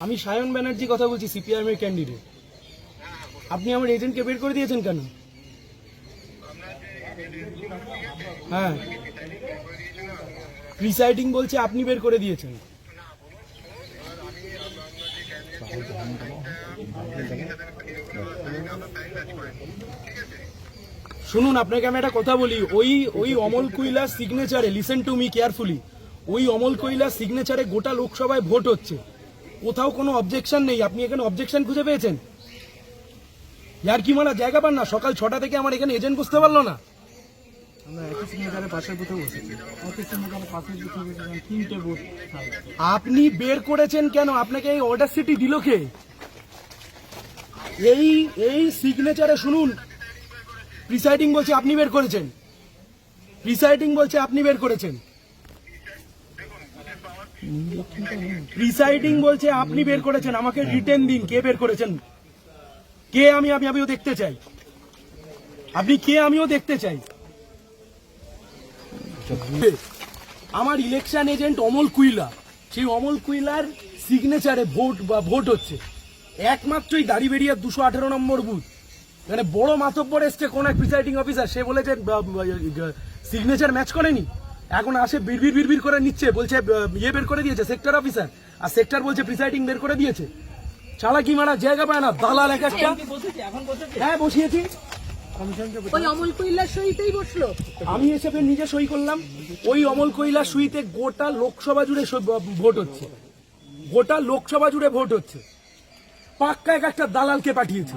আমি সায়ন ব্যানার্জি কথা বলছি, সিপিআইএম এর ক্যান্ডিডেট। আপনি আমার এজেন্টকে বের করে দিয়েছেন কেন? হ্যাঁ, প্রিসাইডিং বলছে আপনি বের করে দিয়েছেন। শুনুন, আপনাকে আমি একটা কথা বলি, ওই অমল কৈলাস সিগনেচারে, লিসেন টু মি কেয়ারফুলি, ওই অমল কৈলাস সিগনেচারে গোটা লোকসভায় ভোট হচ্ছে, কোথাও কোনো অবজেকশন নেই। আপনি এখানে অবজেকশন খুঁজে পেয়েছেন? ইয়ার কি মারা জায়গা পান না? সকাল 6টা থেকে আমার এখানে এজেন্ট বুঝতে পারলো না। আপনি বের করেছেন কেন? আপনাকে এই অর্ডার সিটি দিল কে? এই সিগনেচারে শুনুন, প্রিসাইডিং বলছে আপনি বের করেছেন, প্রিসাইডিং বলছে আপনি বের করেছেন, প্রিসাইডিং বলছে আপনি বের করেছেন। আমাকে রিটেন দিন, কে বের করেছেন, কে? আমিও দেখতে চাই। আপনি কে? আমিও দেখতে চাই। আমার ইলেকশন এজেন্ট অমল কুইলা, সেই অমল কুইলার সিগনেচারে ভোট হচ্ছে। একমাত্রই দাড়িবেড়িয়ার 218 নম্বর বুথ, মানে বড় মাতব্বর এসছে কোন এক প্রিসাইডিং অফিসার, সে বলেছে সিগনেচার ম্যাচ করেনি, এখন আসে বিড়বিড় করে নিচ্ছে, বলছে ইয়ে বের করে দিয়েছে সেক্টর অফিসার, আর সেক্টর বলছে প্রিসাইডিং বের করে দিয়েছে। চালাকি মারা জায়গা পায় না, দালাল এক একটা। হ্যাঁ, বসিয়েছি। ওই অমল কৈলাস সইতেই বসলো, আমি এসে নিজে সই করলাম। ওই অমল কৈলাস সইতে গোটা লোকসভা জুড়ে ভোট হচ্ছে, গোটা লোকসভা জুড়ে ভোট হচ্ছে। পাক্কা এক একটা দালালকে পাঠিয়েছে।